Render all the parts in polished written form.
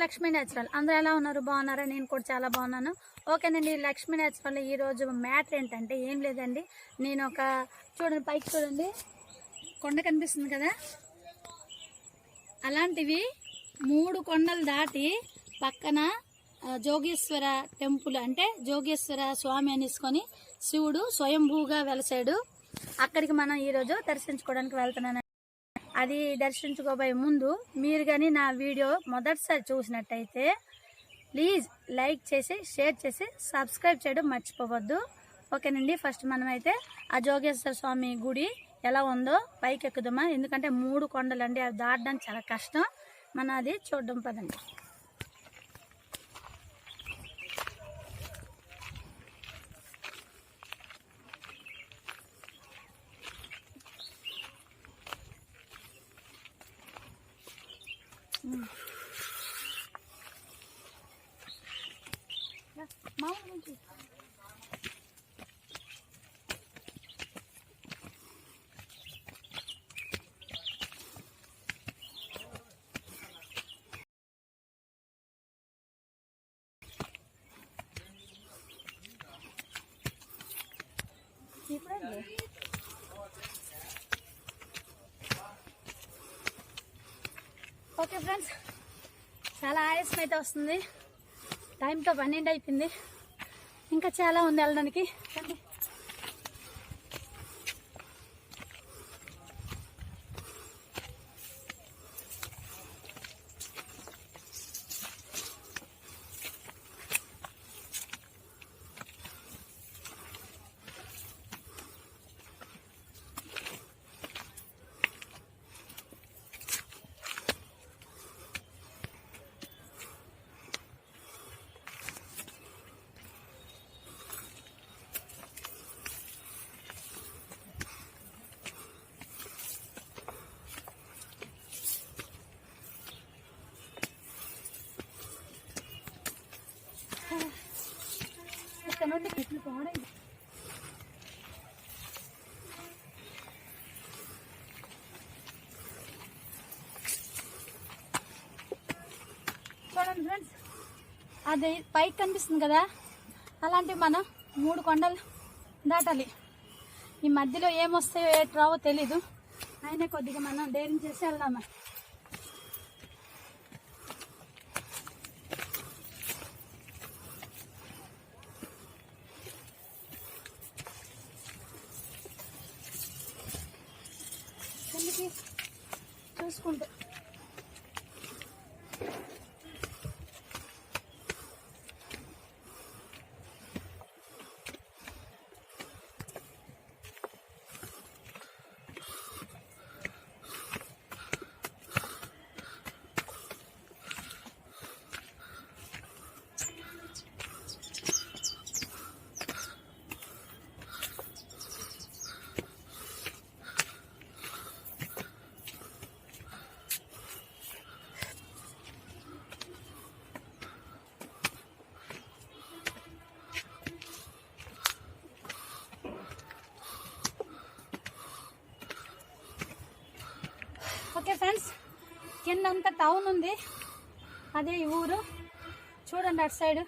Lakshmi natural. అందరూ ఎలా ఉన్నారు? బాగున్నారా? నేను కూడా చాలా బాగున్నాను. ఓకేనండి, లక్ష్మీ న్యాచురల్ ఈరోజు మ్యాటర్ ఏంటంటే ఏం లేదండి. నేను చూడండి, పైకి చూడండి, కొండ కనిపిస్తుంది కదా, అలాంటివి 3 కొండలు దాటి పక్కన జోగేశ్వర టెంపుల్, అంటే జోగేశ్వర స్వామి అనేసుకొని శివుడు స్వయంభూగా వెలసాడు. అక్కడికి మనం ఈరోజు దర్శించుకోవడానికి వెళ్తున్నాను. అది దర్శించుకోబోయే ముందు మీరు కానీ నా వీడియో మొదటిసారి చూసినట్టయితే ప్లీజ్ లైక్ చేసి, షేర్ చేసి, సబ్స్క్రైబ్ చేయడం మర్చిపోవద్దు. ఓకేనండి, ఫస్ట్ మనమైతే ఆ జోగేశ్వర స్వామి గుడి ఎలా ఉందో పైకి ఎక్కుదామా. ఎందుకంటే 3 కొండలండి, అవి దాటడానికి చాలా కష్టం. మనం అది చూడడం పదండి. ఓకే ఫ్రెండ్స్, చాలా ఆయాసం అయితే వస్తుంది. టైంతో 12 అయిపోయింది. ఇంకా చాలా ఉంది వెళ్ళడానికి. నుండి చూడండి ఫ్రెండ్స్, అది పైకి కనిపిస్తుంది కదా, అలాంటివి మనం 3 కొండలు దాటాలి. ఈ మధ్యలో ఏమొస్తాయో ఏట్రావో తెలీదు, అయినా కొద్దిగా మనం డేరింగ్ చేసి వెళ్దామా. చూసుకుంటూ ఓకే ఫ్రెండ్స్, కిందంతా టౌన్ ఉంది, అదే ఈ ఊరు. చూడండి అటు సైడ్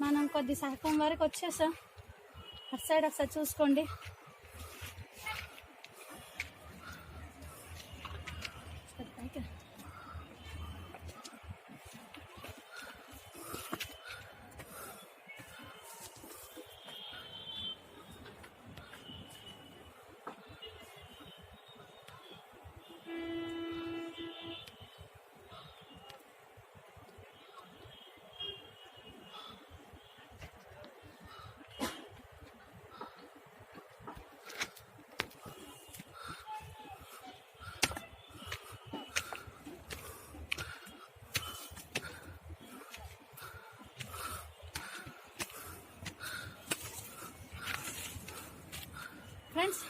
మనం కొద్ది సగం వరకు వచ్చేసాం. అటు సైడ్ ఒకసారి చూసుకోండి. ఫ్రెండ్స్,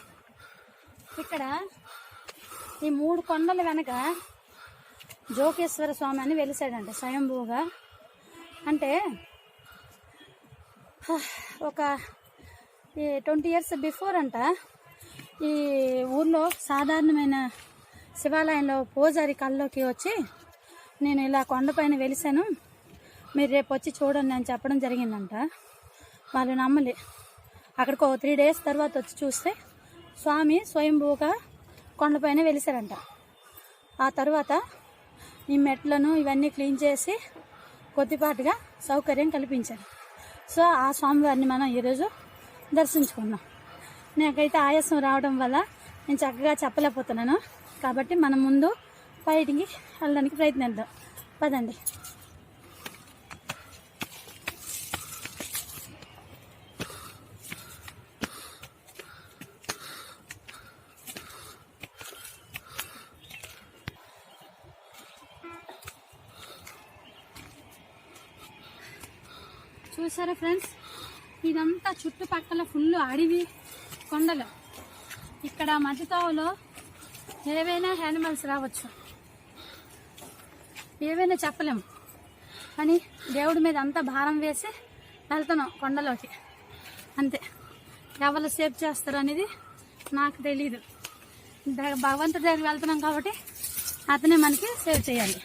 ఇక్కడ ఈ 3 కొండల వెనక జోగేశ్వర స్వామి అని వెలిసాడంట స్వయంభూగా. అంటే ఒక 20 years బిఫోర్ అంట ఈ ఊర్లో సాధారణమైన శివాలయంలో పూజారి కల్లోకి వచ్చి నేను ఇలా కొండపైన వెలిసాను, మీరు రేపు వచ్చి చూడండి అని చెప్పడం జరిగిందంట. వాళ్ళు నమ్మలే. అక్కడికి ఒక 3 days తర్వాత వచ్చి చూస్తే స్వామి స్వయంభూగా కొండపైన వెలిసారంట. ఆ తర్వాత ఈ మెట్లను ఇవన్నీ క్లీన్ చేసి కొద్దిపాటుగా సౌకర్యం కల్పించారు. సో ఆ స్వామివారిని మనం ఈరోజు దర్శించుకున్నాం. నాకైతే ఆయాసం రావడం వల్ల నేను చక్కగా చెప్పలేకపోతున్నాను. కాబట్టి మనం ముందు బయటికి వెళ్ళడానికి ప్రయత్నిద్దాం. పదండి. చూసారా ఫ్రెండ్స్, ఇదంతా చుట్టుపక్కల ఫుల్ అడవి కొండలు. ఇక్కడ మధ్యతోవలో ఏవైనా యానిమల్స్ రావచ్చు, ఏవైనా చెప్పలేము. కానీ దేవుడి మీద అంతా భారం వేసి వెళ్తున్నాం కొండలోకి, అంతే. ఎవరు సేవ్ చేస్తారు అనేది నాకు తెలీదు. భగవంతుడి దగ్గరికి వెళ్తున్నాం కాబట్టి అతనే మనకి సేవ్ చేయాలి.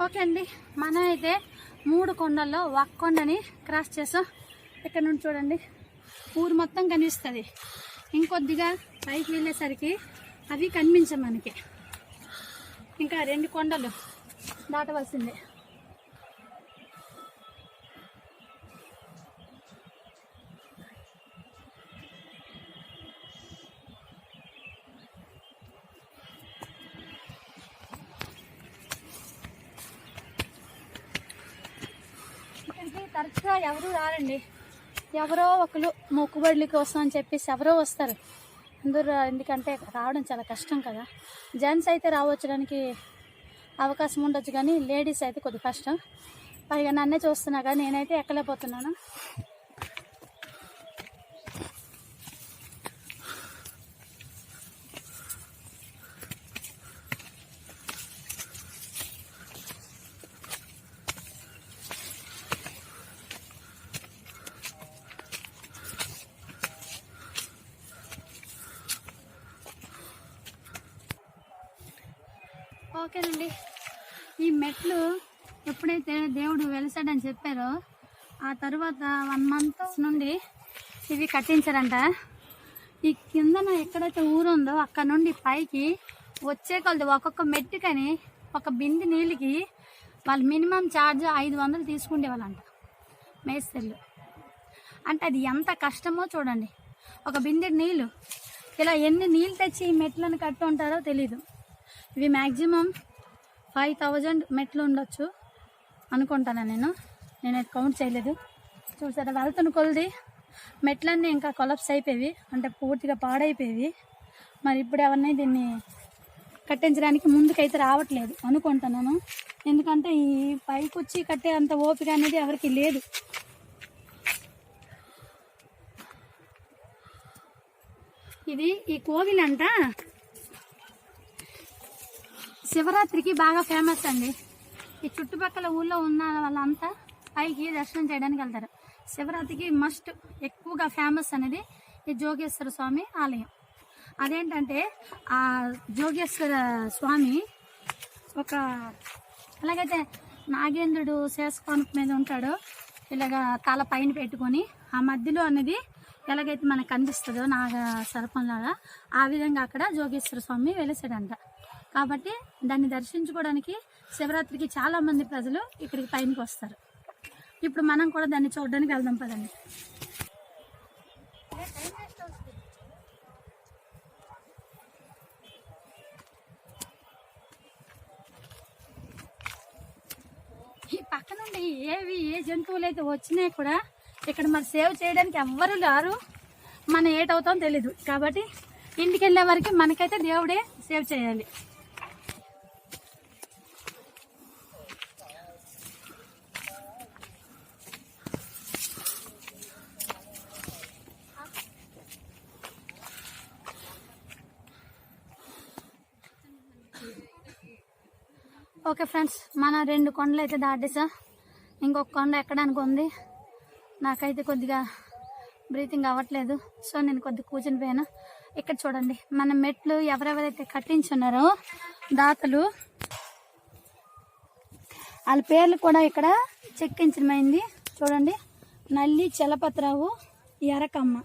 ఓకే అండి, మనం అయితే 3 కొండల్లో ఒక కొండని క్రాస్ చేసాం. ఇక్కడ నుండి చూడండి ఊరు మొత్తం కనిపిస్తుంది. ఇంకొద్దిగా పైకి వెళ్ళేసరికి అవి కనిపించం మనకి. ఇంకా 2 కొండలు దాటవలసిందే. తరచుగా ఎవరు రారండి. ఎవరో ఒకరు మొక్కుబడుల కోసం అని చెప్పేసి ఎవరో వస్తారు. అందరూ ఎందుకంటే రావడం చాలా కష్టం కదా. జెంట్స్ అయితే రావచ్చడానికి అవకాశం ఉండొచ్చు, కానీ లేడీస్ అయితే కొద్ది కష్టం. పైగా నన్నే చూస్తున్నా కానీ నేనైతే ఎక్కలేకపోతున్నాను. ఓకేనండి, ఈ మెట్లు ఎప్పుడైతే దేవుడు వెలిసాడని చెప్పారో ఆ తర్వాత 1 month నుండి ఇవి కట్టించారంట. ఈ కిందన ఎక్కడైతే ఊరు ఉందో అక్కడ నుండి పైకి వచ్చే కొలది ఒక్కొక్క మెట్టుకని ఒక బింది నీళ్ళకి వాళ్ళు మినిమం ఛార్జ్ 500 తీసుకుండేవాళ్ళంట మేస్త్రీలు. అంటే అది ఎంత కష్టమో చూడండి. ఒక బిందె నీళ్ళు ఇలా ఎన్ని నీళ్ళు తెచ్చి ఈ మెట్లను కట్టి ఉంటారో తెలీదు. ఇవి మ్యాక్సిమం 5000 మెట్లు ఉండొచ్చు అనుకుంటాను. నేనైతే కౌంట్ చేయలేదు. చూసారా, వెళ్తున్న కొలది మెట్లన్నీ ఇంకా కొలప్స్ అయిపోయేవి, అంటే పూర్తిగా పాడైపోయేవి. మరి ఇప్పుడు ఎవరిని దీన్ని కట్టించడానికి ముందుకైతే రావట్లేదు అనుకుంటున్నాను. ఎందుకంటే ఈ పైకి వచ్చి కట్టే అంత ఓపిక అనేది ఎవరికి లేదు. ఇది ఈ కోవిలంట శివరాత్రికి బాగా ఫేమస్ అండి. ఈ చుట్టుపక్కల ఊళ్ళో ఉన్న వాళ్ళంతా పైకి దర్శనం చేయడానికి వెళ్తారు. శివరాత్రికి మస్ట్ ఎక్కువగా ఫేమస్ అనేది ఈ జోగేశ్వర స్వామి ఆలయం. అదేంటంటే ఆ జోగేశ్వర స్వామి ఒక ఎలాగైతే నాగేంద్రుడు శేషపానుపు మీద ఉంటాడో ఇలాగా తల పైన పెట్టుకొని ఆ మధ్యలో అనేది ఎలాగైతే మనకు కనిపిస్తుందో నాగ సర్పంలాగా, ఆ విధంగా అక్కడ జోగేశ్వర స్వామి వెలిసాడంట. కాబట్టి దాన్ని దర్శించుకోవడానికి శివరాత్రికి చాలా మంది ప్రజలు ఇక్కడికి పైనకి వస్తారు. ఇప్పుడు మనం కూడా దాన్ని చూడడానికి వెళ్దాం పదండి. ఈ పక్క నుండి ఏ జంతువులు అయితే వచ్చినాయి కూడా ఇక్కడ మరి సేవ్ చేయడానికి ఎవ్వరు రారు. మనం ఏటవుతాం తెలీదు. కాబట్టి ఇంటికి వెళ్ళే వరకు మనకైతే దేవుడే సేవ్ చేయాలి. ఓకే ఫ్రెండ్స్, మన 2 కొండలు అయితే దాటేసా. ఇంకొక కొండ ఎక్కడానికి ఉంది. నాకైతే కొద్దిగా బ్రీతింగ్ అవ్వట్లేదు. సో నేను కొద్దిగా కూర్చుని పోయాను. ఇక్కడ చూడండి, మన మెట్లు ఎవరెవరైతే కట్టించున్నారో దాతలు, వాళ్ళ పేర్లు కూడా ఇక్కడ చెక్కించడమైంది. చూడండి, నల్లి చలపతిరావు ఎరకమ్మ,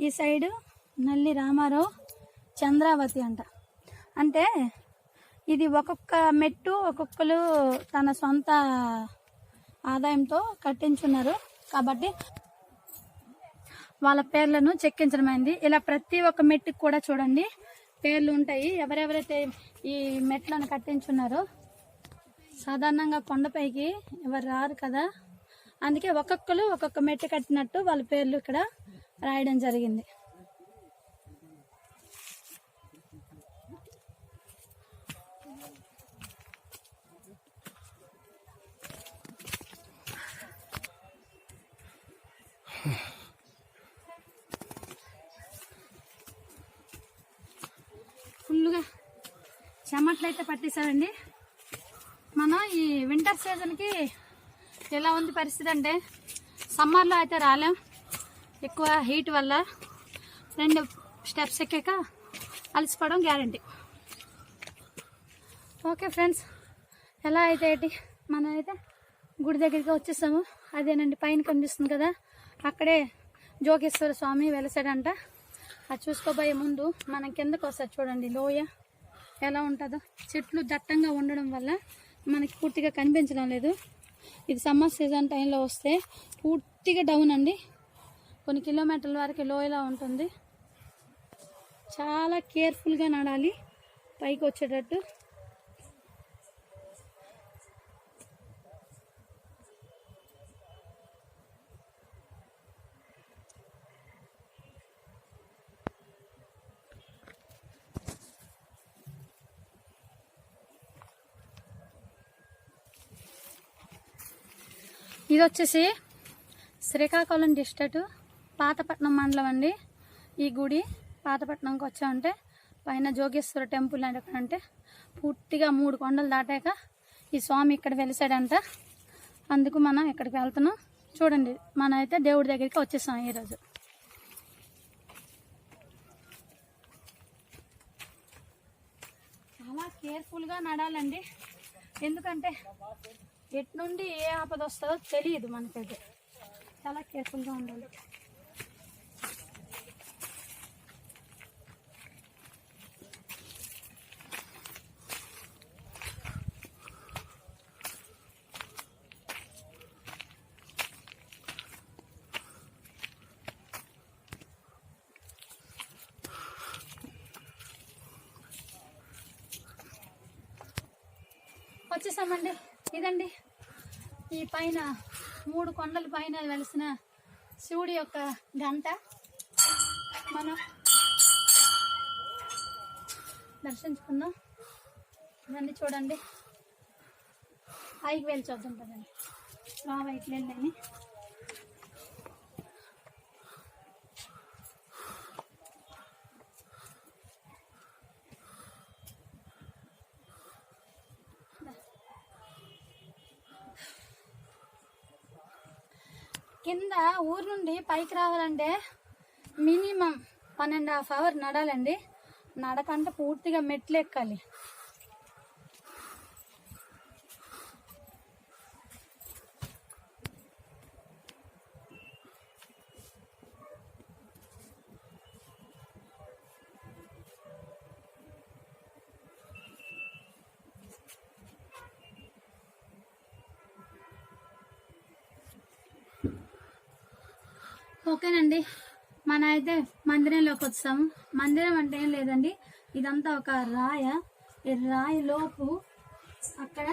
ఈ సైడు నల్లి రామారావు చంద్రావతి అంట. అంటే ఇది ఒక్కొక్క మెట్టు ఒక్కొక్కరు తన సొంత ఆదాయంతో కట్టించున్నారు కాబట్టి వాళ్ళ పేర్లను చెక్కించడమైంది. ఇలా ప్రతి ఒక్క మెట్టుకు కూడా చూడండి పేర్లు ఉంటాయి. ఎవరెవరైతే ఈ మెట్లను కట్టించున్నారో, సాధారణంగా కొండపైకి ఎవరు రారు కదా, అందుకే ఒక్కొక్కరు ఒక్కొక్క మెట్టు కట్టినట్టు వాళ్ళ పేర్లు ఇక్కడ రాయడం జరిగింది. ఫుల్గా చెమట్లు అయితే పట్టేశారండి. మనం ఈ వింటర్ సీజన్కి ఎలా ఉంది పరిస్థితి అంటే, సమ్మర్లో అయితే రాలేం, ఎక్కువ హీట్ వల్ల 2 స్టెప్స్ ఎక్కాక అలసిపోవడం గ్యారంటీ. ఓకే ఫ్రెండ్స్, ఎలా అయితే ఏంటి, మనం అయితే గుడి దగ్గరికి వచ్చేసాము. అదేనండి పైన కనిపిస్తుంది కదా, అక్కడే జోగేశ్వర స్వామి వెలసాడంట. అది చూసుకోబోయే ముందు మనం కిందకు వస్తుంది చూడండి, లోయ ఎలా ఉంటుందో. చెట్లు దట్టంగా ఉండడం వల్ల మనకి పూర్తిగా కనిపించడం లేదు. ఇది సమ్మర్ సీజన్ టైంలో వస్తే పూర్తిగా డౌన్ అండి, కొన్ని కిలోమీటర్ల వరకు లోయలా ఉంటుంది. చాలా కేర్ఫుల్గా నడాలి పైకి వచ్చేటట్టు. ఇది వచ్చేసి శ్రీకాకుళం డిస్ట్రిక్ట్ పాతపట్నం మండలం అండి. ఈ గుడి పాతపట్నంకి వచ్చామంటే పైన జోగేశ్వర టెంపుల్ అంటే పూర్తిగా 3 కొండలు దాటాక ఈ స్వామి ఇక్కడ వెలిసాడంట. అందుకు మనం ఇక్కడికి వెళ్తున్నాం. చూడండి, మనం అయితే దేవుడి దగ్గరికి వచ్చేసాం ఈరోజు. చాలా కేర్ఫుల్గా నడాలండి, ఎందుకంటే ఎటు నుండి ఏ ఆపద వస్తుందో తెలియదు మనకైతే. చాలా కేర్ఫుల్గా ఉండాలి. వచ్చేసామండి. ఇదండి ఈ పైన 3 కొండల పైన వెలిసిన శివుడి యొక్క గంట. మనం దర్శించుకుందాం. ఇవన్నీ చూడండి, పైకి వెళ్ళి చూద్దాం కదండి. పైకి వెళ్ళని కింద ఊరు నుండి పైకి రావాలంటే మినిమం 1.5 hours నడాలండి. నడకంటే పూర్తిగా మెట్లు ఎక్కాలి. ఓకేనండి, మన అయితే మందిరంలోకి వచ్చాము. మందిరం అంటే ఏం లేదండి, ఇదంతా ఒక రాయ. ఈ రాయిలోపు అక్కడ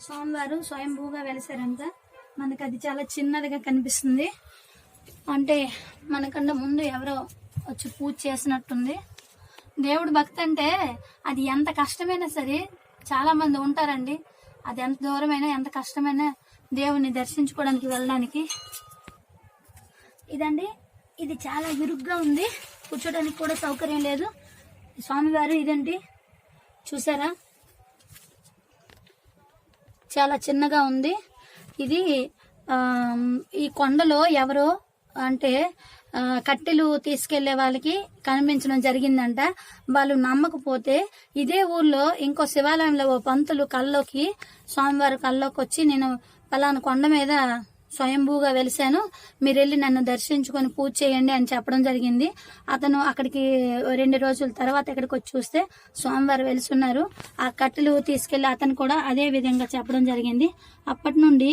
స్వామివారు స్వయంభూగా వెలిసారంట. మనకు అది చాలా చిన్నదిగా కనిపిస్తుంది. అంటే మనకన్నా ముందు ఎవరో వచ్చి పూజ చేసినట్టుంది. దేవుడు భక్తి అంటే అది ఎంత కష్టమైనా సరే, చాలా మంది ఉంటారండి, అది ఎంత దూరమైనా ఎంత కష్టమైనా దేవుణ్ణి దర్శించుకోవడానికి వెళ్ళడానికి. ఇదండి, ఇది చాలా ఇరుగ్గా ఉంది, కూర్చోడానికి కూడా సౌకర్యం లేదు. స్వామివారు ఇదండి, చూసారా, చాలా చిన్నగా ఉంది. ఇది ఈ కొండలో ఎవరో అంటే కట్టెలు తీసుకెళ్లే వాళ్ళకి కనిపించడం జరిగిందంట. వాళ్ళు నమ్మకపోతే ఇదే ఊర్లో ఇంకో శివాలయంలో ఓ పంతులు కల్లోకి, స్వామివారి కల్లోకి వచ్చి, నేను పలానా కొండ మీద స్వయంభూగా వెలిశాను, మీరు వెళ్ళి నన్ను దర్శించుకొని పూజ చేయండి అని చెప్పడం జరిగింది. అతను అక్కడికి 2 రోజుల తర్వాత ఇక్కడికి వచ్చి చూస్తే స్వామివారు వెలుసున్నారు. ఆ కట్టెలు తీసుకెళ్లి అతను కూడా అదే విధంగా చెప్పడం జరిగింది. అప్పటి నుండి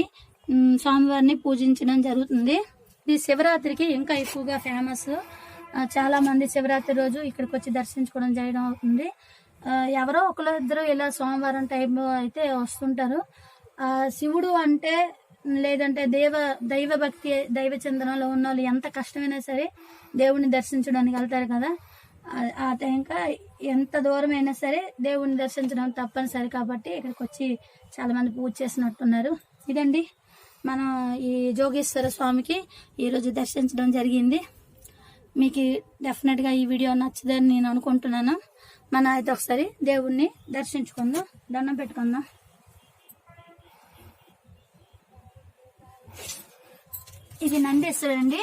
స్వామివారిని పూజించడం జరుగుతుంది. ఇది శివరాత్రికి ఇంకా ఎక్కువగా ఫేమస్. చాలా మంది శివరాత్రి రోజు ఇక్కడికి వచ్చి దర్శించుకోవడం చేయడం అవుతుంది. ఎవరో ఒకరిద్దరు ఇలా సోమవారం టైంలో అయితే వస్తుంటారు. శివుడు అంటే లేదంటే దైవ భక్తి, దైవ చింతనలో ఉన్న వాళ్ళు ఎంత కష్టమైనా సరే దేవుణ్ణి దర్శించడానికి వెళ్తారు కదా. ఆ టైంకా ఎంత దూరమైనా సరే దేవుణ్ణి దర్శించడం తప్పనిసరి కాబట్టి ఇక్కడికి వచ్చి చాలా మంది పూజ చేసినట్టున్నారు. ఇదండి, మనం ఈ జోగేశ్వర స్వామికి ఈరోజు దర్శించడం జరిగింది. మీకు డెఫినెట్గా ఈ వీడియో నచ్చదని నేను అనుకుంటున్నాను. మన అయితే ఒకసారి దేవుణ్ణి దర్శించుకుందాం, దండం పెట్టుకుందాం. ఇది నందీశ్వరుడు అండి,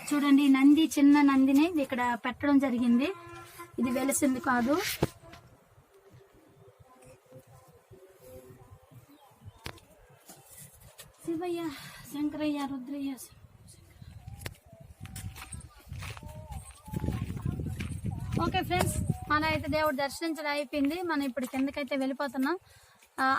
చూడండి, నంది, చిన్న నందిని ఇక్కడ పెట్టడం జరిగింది. ఇది వెలిసింది కాదు. శివయ్య, శంకరయ్య, రుద్రయ్య. ఓకే ఫ్రెండ్స్, మన అయితే దేవుడు దర్శించడం అయిపోయింది. మనం ఇప్పుడు కిందకైతే వెళ్ళిపోతున్నాం.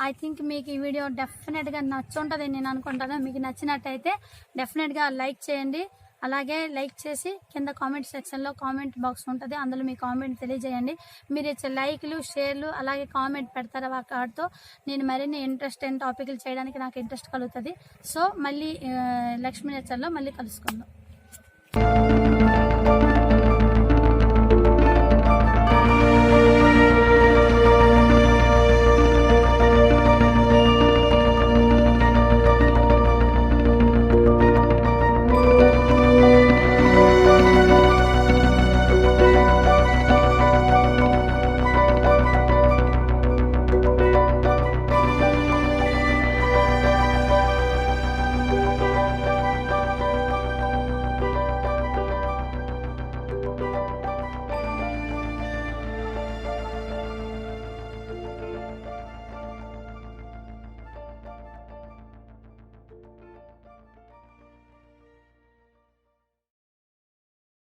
ఐ థింక్ మీకు ఈ వీడియో డెఫినెట్గా నచ్చుంటుంది నేను అనుకుంటాను. మీకు నచ్చినట్టయితే డెఫినెట్గా లైక్ చేయండి. అలాగే లైక్ చేసి కింద కామెంట్ సెక్షన్లో కామెంట్ బాక్స్ ఉంటుంది, అందులో మీ కామెంట్ తెలియజేయండి. మీరు ఇచ్చే లైక్లు, షేర్లు, అలాగే కామెంట్ పెడతారు. వాటితో నేను మరిన్ని ఇంట్రెస్ట్ అయిన టాపిక్లు చేయడానికి నాకు ఇంట్రెస్ట్ కలుగుతుంది. సో మళ్ళీ లక్ష్మీ నేచర్లో మళ్ళీ కలుసుకుందాం.